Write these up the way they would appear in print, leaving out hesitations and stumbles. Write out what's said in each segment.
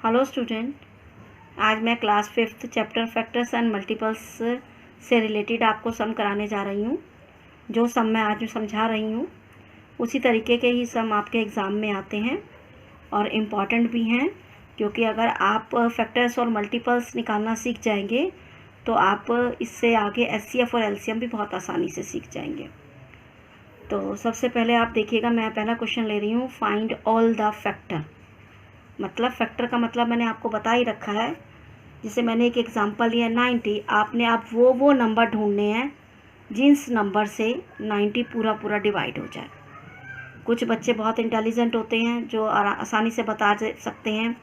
Hello student, आज मैं class 5th chapter factors and multiples से रिलेटेड आपको सम कराने जा रही हूँ। जो सम मैं आज समझा रही हूँ उसी तरीके के ही सम आपके एग्ज़ाम में आते हैं और इम्पॉर्टेंट भी हैं, क्योंकि अगर आप फैक्टर्स और मल्टीपल्स निकालना सीख जाएंगे तो आप इससे आगे एचसीएफ और एलसीएम भी बहुत आसानी से सीख जाएंगे। तो सबसे पहले आप देखिएगा, मैं पहला क्वेश्चन ले रही हूँ, फाइंड ऑल द फैक्टर। मतलब फैक्टर का मतलब मैंने आपको बता ही रखा है। जैसे मैंने एक एग्जांपल लिया 90, आपने अब वो नंबर ढूंढने हैं जिस नंबर से 90 पूरा डिवाइड हो जाए। कुछ बच्चे बहुत इंटेलिजेंट होते हैं जो आसानी से बता सकते हैं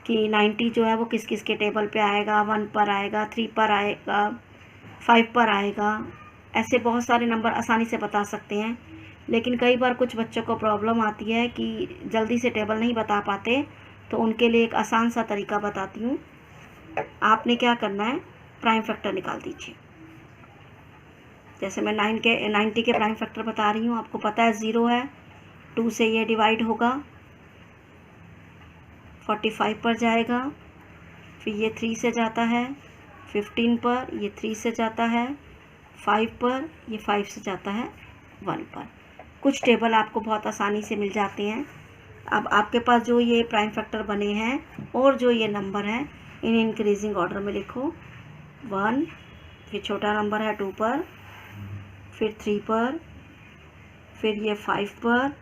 कि 90 जो है वो किस किस के टेबल पे आएगा, 1 पर आएगा, 3 पर आएगा, 5 पर आएगा। ऐसे बहुत सारे नंबर आसानी से बता सकते हैं। लेकिन कई बार कुछ बच्चों को प्रॉब्लम आती है कि जल्दी से टेबल नहीं बता पाते, तो उनके लिए एक आसान सा तरीका बताती हूँ। आपने क्या करना है, प्राइम फैक्टर निकाल दीजिए। जैसे मैं 90 के प्राइम फैक्टर बता रही हूँ। आपको पता है 0 है, 2 से ये डिवाइड होगा, 45 पर जाएगा, फिर ये 3 से जाता है, 15 पर ये 3 से जाता है, 5 पर ये 5 से जाता है, 1 पर। कुछ टेबल आपको बहुत आसानी से मिल जाते हैं। अब आपके पास जो ये प्राइम फैक्टर बने हैं और जो ये नंबर हैं, इन इंक्रीजिंग ऑर्डर में लिखो। 1, फिर छोटा नंबर है 2 पर, फिर 3 पर, फिर ये 5 पर,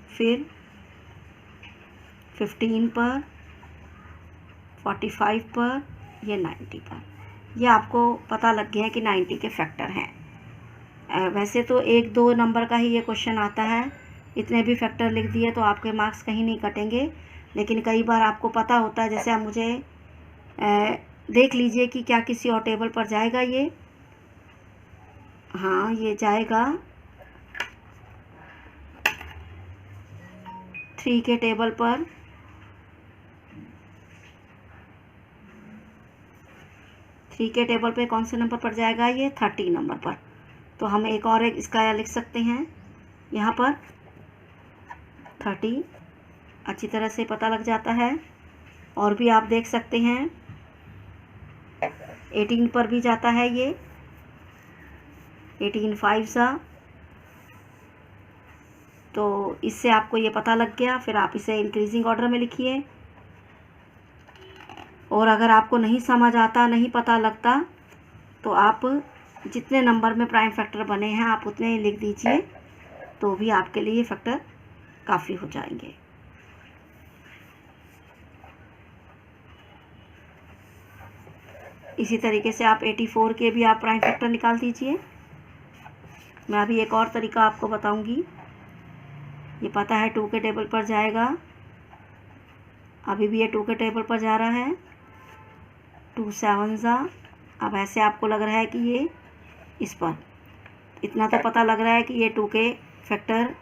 फिर 15 पर, 45 पर, ये 90 पर। ये आपको पता लग गया है कि 90 के फैक्टर हैं। वैसे तो 1-2 नंबर का ही ये क्वेश्चन आता है, इतने भी फैक्टर लिख दिए तो आपके मार्क्स कहीं नहीं कटेंगे। लेकिन कई बार आपको पता होता है, जैसे आप मुझे देख लीजिए कि क्या किसी और टेबल पर जाएगा ये। हाँ, ये जाएगा 3 के टेबल पर। 3 के टेबल पे कौन से नंबर पर जाएगा, ये 30 नंबर पर। तो हम एक और इसका लिख सकते हैं यहाँ पर 30, अच्छी तरह से पता लग जाता है। और भी आप देख सकते हैं 18 पर भी जाता है ये, 18 5 सा। तो इससे आपको ये पता लग गया। फिर आप इसे इंक्रीजिंग ऑर्डर में लिखिए। और अगर आपको नहीं समझ आता, नहीं पता लगता, तो आप जितने नंबर में प्राइम फैक्टर बने हैं आप उतने ही लिख दीजिए, तो भी आपके लिए फैक्टर काफ़ी हो जाएंगे। इसी तरीके से आप 84 के भी आप प्राइम फैक्टर निकाल दीजिए। मैं अभी एक और तरीका आपको बताऊंगी। ये पता है 2 के टेबल पर जाएगा, अभी भी ये 2 के टेबल पर जा रहा है, 2 7 सा। अब ऐसे आपको लग रहा है कि ये इस पर, इतना तो पता लग रहा है कि ये 2 के फैक्टर,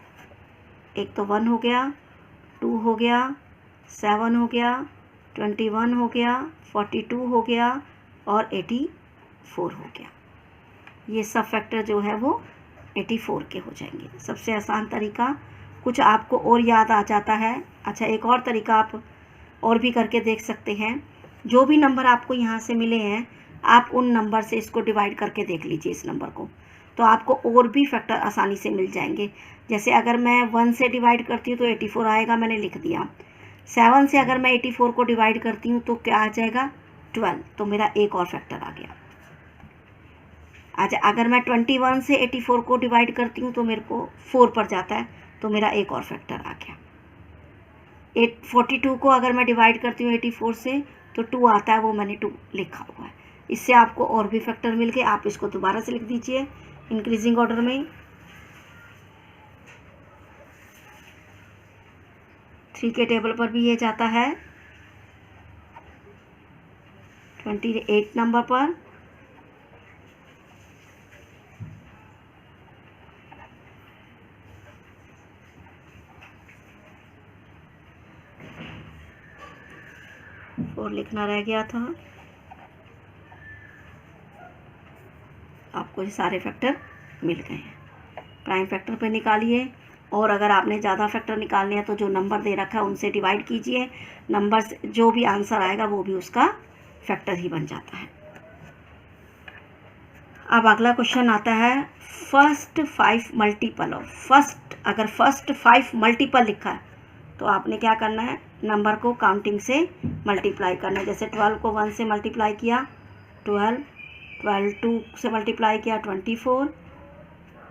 एक तो 1 हो गया, 2 हो गया, 7 हो गया, 21 हो गया, 42 हो गया और 84 हो गया। ये सब फैक्टर जो है वो 84 के हो जाएंगे। सबसे आसान तरीका। कुछ आपको और याद आ जाता है, अच्छा एक और तरीका आप और भी करके देख सकते हैं। जो भी नंबर आपको यहाँ से मिले हैं, आप उन नंबर से इसको डिवाइड करके देख लीजिए इस नंबर को, तो आपको और भी फैक्टर आसानी से मिल जाएंगे। जैसे अगर मैं 1 से डिवाइड करती हूँ तो 84 आएगा, मैंने लिख दिया। 7 से अगर मैं 84 को डिवाइड करती हूँ तो क्या आ जाएगा, 12। तो मेरा एक और फैक्टर आ गया। अच्छा, अगर मैं 21 से 84 को डिवाइड करती हूँ तो मेरे को 4 पर जाता है, तो मेरा एक और फैक्टर आ गया। 42 को अगर मैं डिवाइड करती हूँ 84 से तो 2 आता है, वो मैंने 2 लिखा हुआ है। इससे आपको और भी फैक्टर मिल गए। आप इसको दोबारा से लिख दीजिए इंक्रीजिंग ऑर्डर में। 3 के टेबल पर भी ये जाता है, 28 नंबर पर, 4 लिखना रह गया था। आपको ये सारे फैक्टर मिल गए हैं। प्राइम फैक्टर पे निकालिए। और अगर आपने ज़्यादा फैक्टर निकालने हैं तो जो नंबर दे रखा है उनसे डिवाइड कीजिए, नंबर से जो भी आंसर आएगा वो भी उसका फैक्टर ही बन जाता है। अब अगला क्वेश्चन आता है फर्स्ट 5 मल्टीपल ऑफ फर्स्ट। अगर फर्स्ट 5 मल्टीपल लिखा है तो आपने क्या करना है, नंबर को काउंटिंग से मल्टीप्लाई करना है। जैसे 12 को 1 से मल्टीप्लाई किया 12, 2 से मल्टीप्लाई किया 24,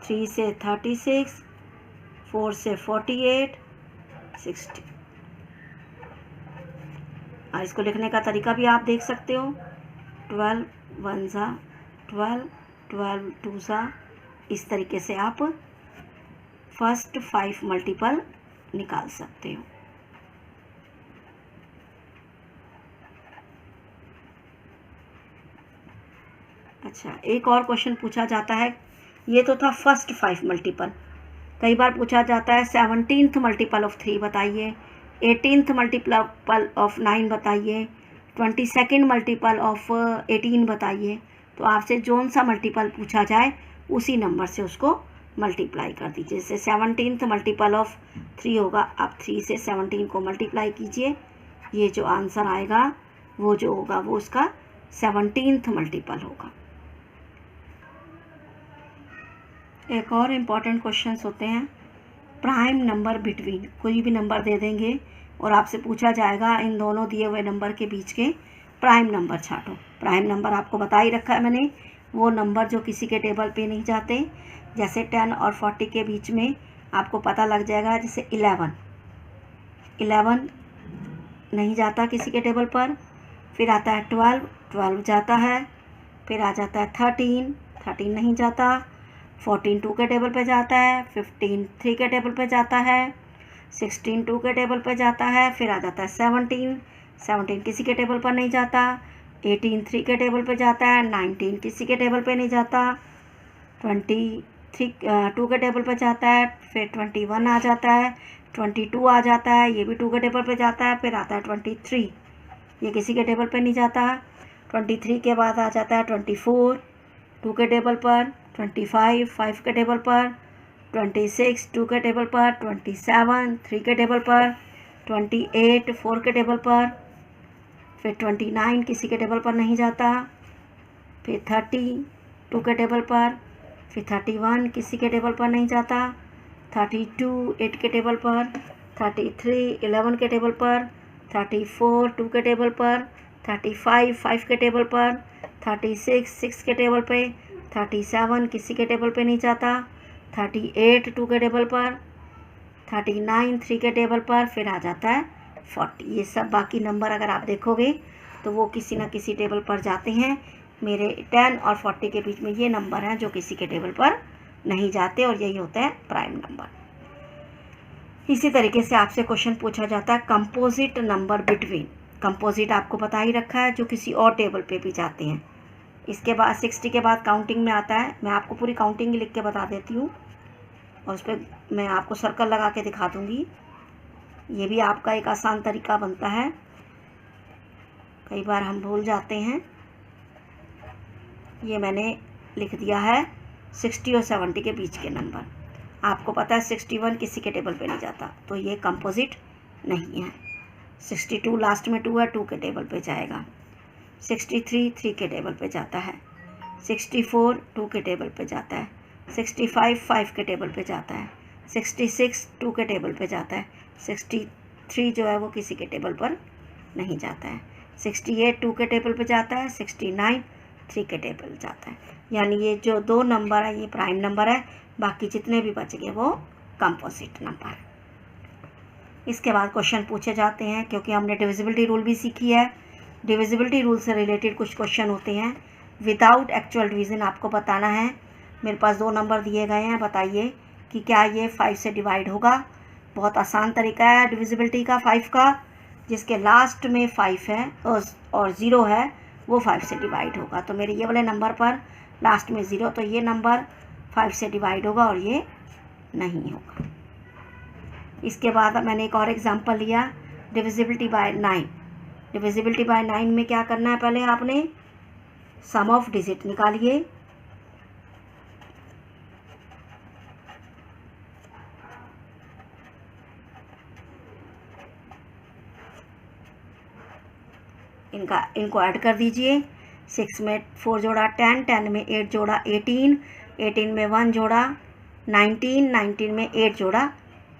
3 से 36, 4 से 48, 60। और इसको लिखने का तरीका भी आप देख सकते हो, 12 1 सा 12, 12 2 सा। इस तरीके से आप फर्स्ट 5 मल्टीपल निकाल सकते हो। अच्छा, एक और क्वेश्चन पूछा जाता है, ये तो था फर्स्ट 5 मल्टीपल। कई बार पूछा जाता है 17th मल्टीपल ऑफ 3 बताइए, 18th मल्टीपल ऑफ 9 बताइए, 22nd मल्टीपल ऑफ 18 बताइए। तो आपसे जोन सा मल्टीपल पूछा जाए उसी नंबर से उसको मल्टीप्लाई कर दीजिए। जैसे 17th मल्टीपल ऑफ 3 होगा, आप 3 से 17 को मल्टीप्लाई कीजिए, ये जो आंसर आएगा वो जो होगा वो उसका 17th मल्टीपल होगा। एक और इम्पॉर्टेंट क्वेश्चंस होते हैं, प्राइम नंबर बिटवीन। कोई भी नंबर दे देंगे और आपसे पूछा जाएगा इन दोनों दिए हुए नंबर के बीच के प्राइम नंबर छांटो। प्राइम नंबर आपको बता ही रखा है मैंने, वो नंबर जो किसी के टेबल पे नहीं जाते। जैसे 10 और 40 के बीच में आपको पता लग जाएगा, जैसे 11 नहीं जाता किसी के टेबल पर। फिर आता है 12 जाता है। फिर आ जाता है 13 नहीं जाता। 14 2 के टेबल पे जाता है। 15 3 के टेबल पे जाता है। 16 2 के टेबल पे जाता है। फिर आ जाता है 17 किसी के टेबल पर नहीं जाता। 18 3 के टेबल पे जाता है। 19 किसी के टेबल पे नहीं जाता। 23 2 के टेबल पे जाता है। फिर 21 आ जाता है। 22 आ जाता है, ये भी 2 के टेबल पे जाता है। फिर आता है 23, ये किसी के टेबल पे नहीं जाता। 23 के बाद आ जाता है 24 2 के टेबल पर। 25 5 के टेबल पर। 26 2 के टेबल पर। 27 3 के टेबल पर। 28 4 के टेबल पर। फिर 29 किसी के टेबल पर नहीं जाता। फिर 30 2 के टेबल पर। फिर 31 किसी के टेबल पर नहीं जाता। 32 8 के टेबल पर। 33 11 के टेबल पर। 34 2 के टेबल पर। 35 5 के टेबल पर। 36 6 के टेबल पे। 37 किसी के टेबल पे नहीं जाता। 38 2 के टेबल पर। 39 3 के टेबल पर। फिर आ जाता है 40। ये सब बाकी नंबर अगर आप देखोगे तो वो किसी न किसी टेबल पर जाते हैं। मेरे 10 और 40 के बीच में ये नंबर हैं जो किसी के टेबल पर नहीं जाते, और यही होता है प्राइम नंबर। इसी तरीके से आपसे क्वेश्चन पूछा जाता है कंपोजिट नंबर बिटवीन। कंपोजिट आपको बता ही रखा है, जो किसी और टेबल पे भी जाते हैं। इसके बाद 60 के बाद काउंटिंग में आता है। मैं आपको पूरी काउंटिंग लिख के बता देती हूँ और उस पर मैं आपको सर्कल लगा के दिखा दूँगी। ये भी आपका एक आसान तरीका बनता है, कई बार हम भूल जाते हैं। ये मैंने लिख दिया है 60 और 70 के बीच के नंबर। आपको पता है 61 किसी के टेबल पे नहीं जाता, तो ये कंपोजिट नहीं है। 62 लास्ट में 2 है, 2 के टेबल पे जाएगा। 63 3 के टेबल पे जाता है। 64 2 के टेबल पे जाता है। 65 5 के टेबल पे जाता है। 66 2 के टेबल पे जाता है। 63 जो है वो किसी के टेबल पर नहीं जाता है। 68 2 के टेबल पे जाता है। 69 3 के टेबल जाता है। यानी ये जो 2 नंबर है ये प्राइम नंबर है, बाकी जितने भी बच गए वो कंपोजिट नंबर है। इसके बाद क्वेश्चन पूछे जाते हैं, क्योंकि हमने डिविजिबिलिटी रूल भी सीखी है। डिविजिबिलिटी रूल से रिलेटेड कुछ क्वेश्चन होते हैं। विदाउट एक्चुअल डिवीज़न आपको बताना है। मेरे पास 2 नंबर दिए गए हैं, बताइए कि क्या ये 5 से डिवाइड होगा। बहुत आसान तरीका है डिविजिबिलिटी का 5 का। जिसके लास्ट में 5 है और 0 है वो 5 से डिवाइड होगा। तो मेरे ये वाले नंबर पर लास्ट में 0, तो ये नंबर 5 से डिवाइड होगा और ये नहीं होगा। इसके बाद मैंने एक और एग्जांपल लिया, डिविजिबिलिटी बाय 9। डिविजिबिलिटी बाय 9 में क्या करना है, पहले आपने सम ऑफ डिजिट निकालिए। इनको ऐड कर दीजिए। 6 में 4 जोड़ा 10, 10 में 8 जोड़ा 18, 18 में 1 जोड़ा 19, 19 में 8 जोड़ा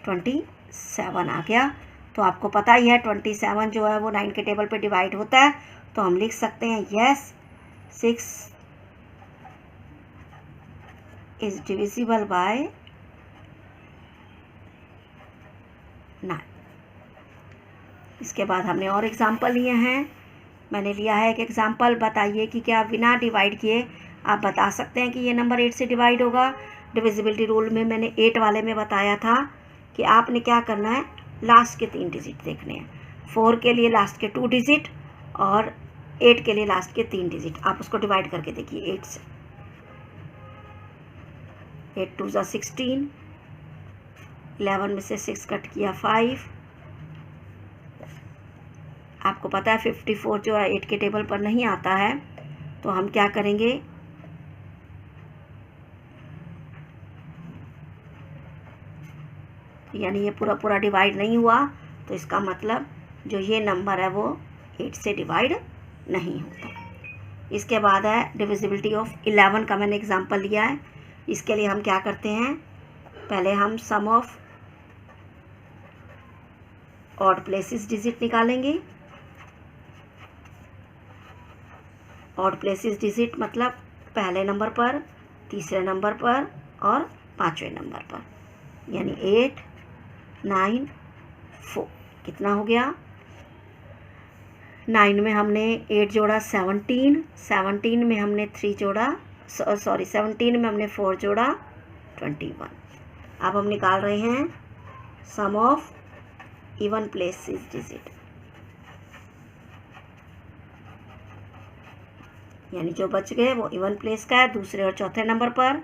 27 आ गया। तो आपको पता ही है 27 जो है वो 9 के टेबल पे डिवाइड होता है, तो हम लिख सकते हैं यस 6 इज डिविजिबल बाय 9। इसके बाद हमने और एग्जाम्पल लिए हैं। मैंने लिया है एक एग्जाम्पल, बताइए कि क्या बिना डिवाइड किए आप बता सकते हैं कि ये नंबर 8 से डिवाइड होगा। डिविजिबिलिटी रूल में मैंने 8 वाले में बताया था कि आपने क्या करना है, लास्ट के 3 डिजिट देखने हैं। 4 के लिए लास्ट के 2 डिजिट और 8 के लिए लास्ट के 3 डिजिट, आप उसको डिवाइड करके देखिए 8 से। 8 2 16, 11 में से 6 कट किया 5। आपको पता है 54 जो है 8 के टेबल पर नहीं आता है, तो हम क्या करेंगे, यानी ये पूरा पूरा डिवाइड नहीं हुआ, तो इसका मतलब जो ये नंबर है वो 8 से डिवाइड नहीं होता। इसके बाद है डिविजिबिलिटी ऑफ 11 का मैंने एग्जांपल लिया है। इसके लिए हम क्या करते हैं, पहले हम सम ऑफ ऑड प्लेसेस डिजिट निकालेंगे। ऑड प्लेसेस डिजिट मतलब पहले नंबर पर, तीसरे नंबर पर और 5वें नंबर पर, यानी 8 9 4 कितना हो गया। 9 में हमने 8 जोड़ा 17, 17 में हमने 3 जोड़ा 17 में हमने 4 जोड़ा 21। अब हम निकाल रहे हैं सम ऑफ इवन प्लेसेस डिजिट, यानी जो बच गए वो इवन प्लेस का है, दूसरे और चौथे नंबर पर।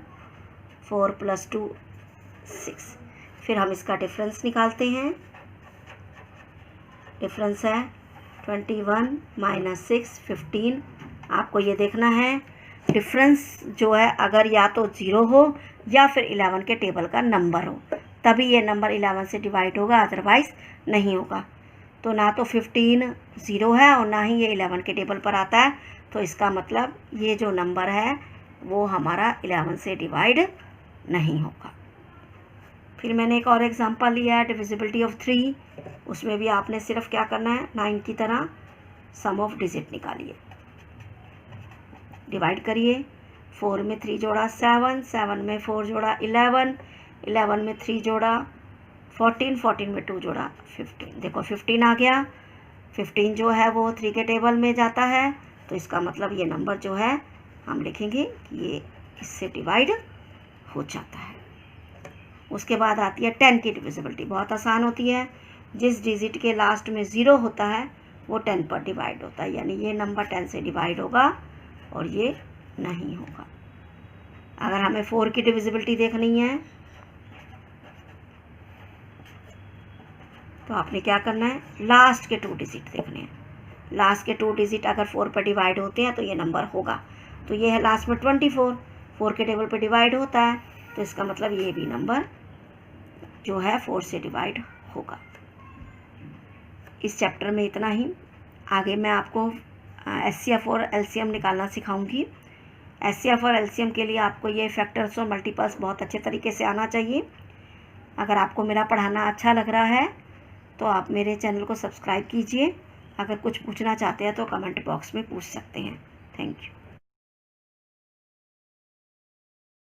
4 + 2 6। फिर हम इसका डिफरेंस निकालते हैं। डिफरेंस है 21 - 6 15। आपको ये देखना है डिफरेंस जो है अगर या तो 0 हो या फिर 11 के टेबल का नंबर हो, तभी ये नंबर 11 से डिवाइड होगा, अदरवाइज़ नहीं होगा। तो ना तो 15 0 है और ना ही ये 11 के टेबल पर आता है, तो इसका मतलब ये जो नंबर है वो हमारा 11 से डिवाइड नहीं होगा। फिर मैंने एक और एग्जांपल लिया है डिविजिबिलिटी ऑफ 3। उसमें भी आपने सिर्फ क्या करना है, 9 की तरह सम ऑफ डिजिट निकालिए, डिवाइड करिए। 4 में 3 जोड़ा 7, 7 में 4 जोड़ा 11, 11 में 3 जोड़ा 14, 14 में 2 जोड़ा 15। देखो 15 आ गया। 15 जो है वो 3 के टेबल में जाता है, तो इसका मतलब ये नंबर जो है हम लिखेंगे कि ये इससे डिवाइड हो जाता है। उसके बाद आती है 10 की डिविजिबिलिटी, बहुत आसान होती है। जिस डिजिट के लास्ट में 0 होता है वो 10 पर डिवाइड होता है, यानी ये नंबर 10 से डिवाइड होगा और ये नहीं होगा। अगर हमें 4 की डिविजिबिलिटी देखनी है तो आपने क्या करना है, लास्ट के 2 डिजिट देखने हैं। लास्ट के 2 डिजिट अगर 4 पर डिवाइड होते हैं तो ये नंबर होगा। तो ये है लास्ट में 24, 4 के टेबल पर डिवाइड होता है, तो इसका मतलब ये भी नंबर जो है 4 से डिवाइड होगा। इस चैप्टर में इतना ही। आगे मैं आपको HCF और LCM निकालना सिखाऊंगी। HCF और LCM के लिए आपको ये फैक्टर्स और मल्टीपल्स बहुत अच्छे तरीके से आना चाहिए। अगर आपको मेरा पढ़ाना अच्छा लग रहा है तो आप मेरे चैनल को सब्सक्राइब कीजिए। अगर कुछ पूछना चाहते हैं तो कमेंट बॉक्स में पूछ सकते हैं। Thank you.